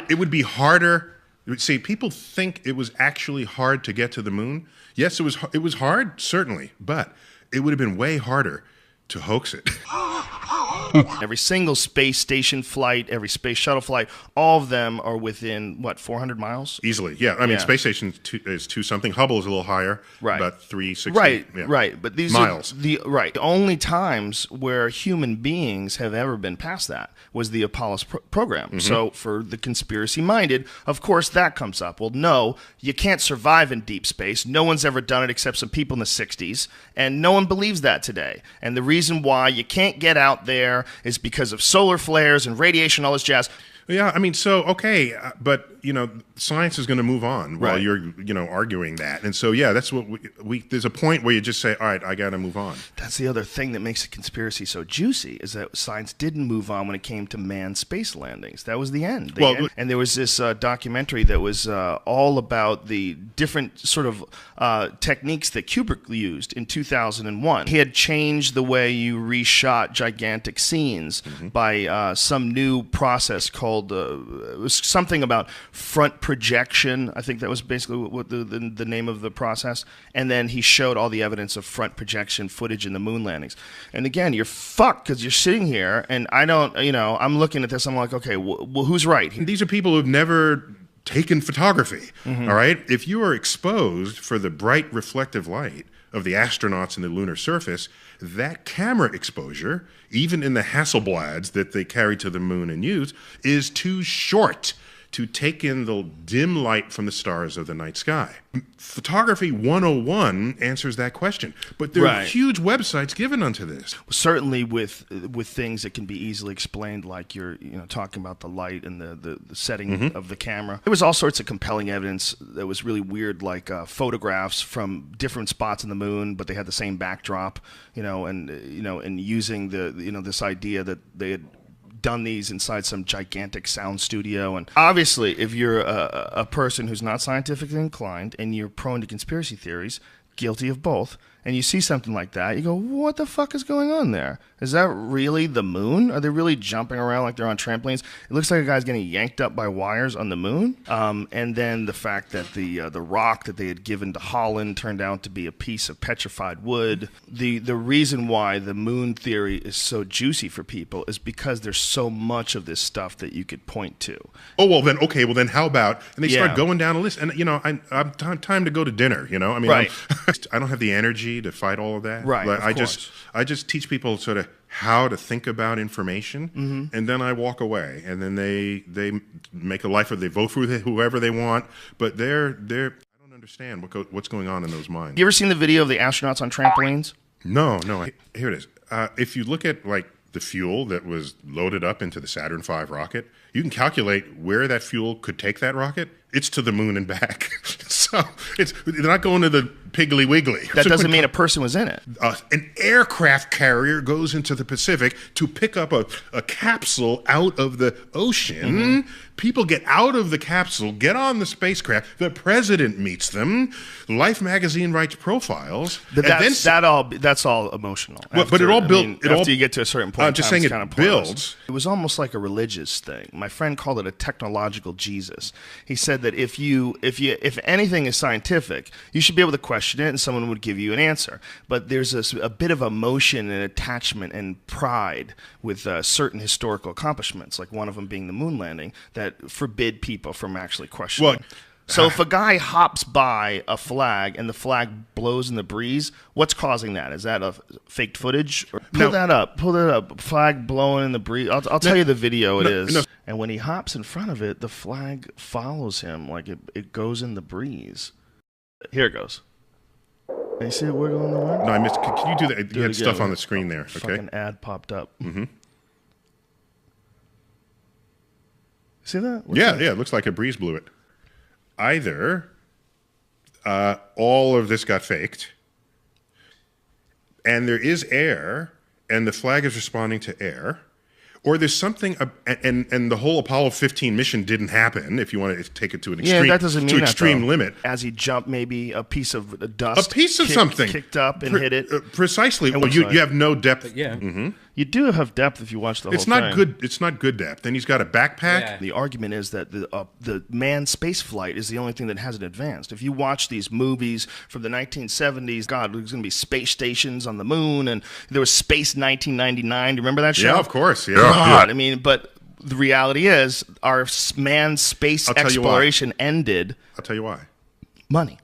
It would be harder. See, people think it was actually hard to get to the moon. Yes, it was. It was hard, certainly, but it would have been way harder to hoax it. Every single space station flight, every space shuttle flight, all of them are within, what, 400 miles? Easily, yeah. I mean, space station is 2 something. Hubble is a little higher, about 360. Right, yeah. right. But these miles. are the only times where human beings have ever been past that was the Apollo program. So for the conspiracy-minded, of course, that comes up. Well, no, you can't survive in deep space. No one's ever done it except some people in the 60s, and no one believes that today. And the reason why you can't get out there is because of solar flares and radiation, all this jazz. Yeah, I mean, so, okay, but, science is going to move on while you're, arguing that. And so, yeah, that's what we there's a point where you just say, all right, I got to move on. That's the other thing that makes a conspiracy so juicy, is that science didn't move on when it came to manned space landings. That was the end. And there was this documentary that was all about the different sort of techniques that Kubrick used in 2001. He had changed the way you reshot gigantic scenes by some new process called, it was something about front projection. I think that was basically what the name of the process. And then he showed all the evidence of front projection footage in the moon landings. And again, you're fucked because you're sitting here and I don't, I'm looking at this. I'm like, okay, well, who's right? These are people who've never taken photography, all right? If you are exposed for the bright reflective light of the astronauts in the lunar surface, that camera exposure, even in the Hasselblads that they carry to the moon and use, is too short to take in the dim light from the stars of the night sky. Photography 101 answers that question, but there are huge websites given unto this. Certainly with things that can be easily explained, like you're talking about the light and the setting of the camera. There was all sorts of compelling evidence that was really weird, like photographs from different spots on the moon, but they had the same backdrop, and using this idea that they had done these inside some gigantic sound studio. And obviously, if you're a person who's not scientifically inclined and you're prone to conspiracy theories, guilty of both, and you see something like that, you go, what the fuck is going on there? Is that really the moon? Are they really jumping around like they're on trampolines? It looks like a guy's getting yanked up by wires on the moon. And then the fact that the rock that they had given to Holland turned out to be a piece of petrified wood. The reason why the moon theory is so juicy for people is because there's so much of this stuff that you could point to. Oh, well then, okay, well then how about, and they start going down a list, and I'm time to go to dinner, I mean, I don't have the energy to fight all of that. Right, like, I just teach people sort of how to think about information, and then I walk away, and then they make a life, or they vote for whoever they want, but they're I don't understand what's going on in those minds. You ever seen the video of the astronauts on trampolines? No. Here it is. If you look at like the fuel that was loaded up into the Saturn V rocket, you can calculate where that fuel could take that rocket. It's to the moon and back. So they're not going to the Piggly Wiggly. That doesn't mean a person was in it. An aircraft carrier goes into the Pacific to pick up a capsule out of the ocean. People get out of the capsule, get on the spacecraft. The president meets them. Life magazine writes profiles. That's all emotional. But it all built. After you get to a certain point, I'm just saying it builds. It was almost like a religious thing. My friend called it a technological Jesus. He said that if anything is scientific, you should be able to question it, and someone would give you an answer. But there's a bit of emotion and attachment and pride with certain historical accomplishments, like one of them being the moon landing, that forbid people from actually questioning. Well, so if a guy hops by a flag and the flag blows in the breeze, what's causing that? Is that a faked footage? Pull that up. Flag blowing in the breeze. I'll tell you the video it is. No. And when he hops in front of it, the flag follows him like it goes in the breeze. Here it goes. You see it wiggle in the wind? No, I missed. Can you do that? You had stuff on the screen there. Okay. Fucking ad popped up. See that? Yeah. It looks like a breeze blew it. Either all of this got faked, and there is air, and the flag is responding to air, or there's something, and the whole Apollo 15 mission didn't happen, if you want to take it to an extreme, that doesn't mean extreme limit. As he jumped, maybe a piece of dust. A piece of something. Kicked up and hit it. Precisely. Well, you have no depth. But yeah. You do have depth if you watch the It's whole not thing. good. It's not good depth. Then he's got a backpack. Yeah. The argument is that the manned space flight is the only thing that hasn't advanced. If you watch these movies from the 1970s, God, there's going to be space stations on the moon, and there was Space 1999. Do you remember that show? Yeah, of course. Yeah. God, I mean, but the reality is our manned space I'll tell you why. exploration ended. I'll tell you why. Money.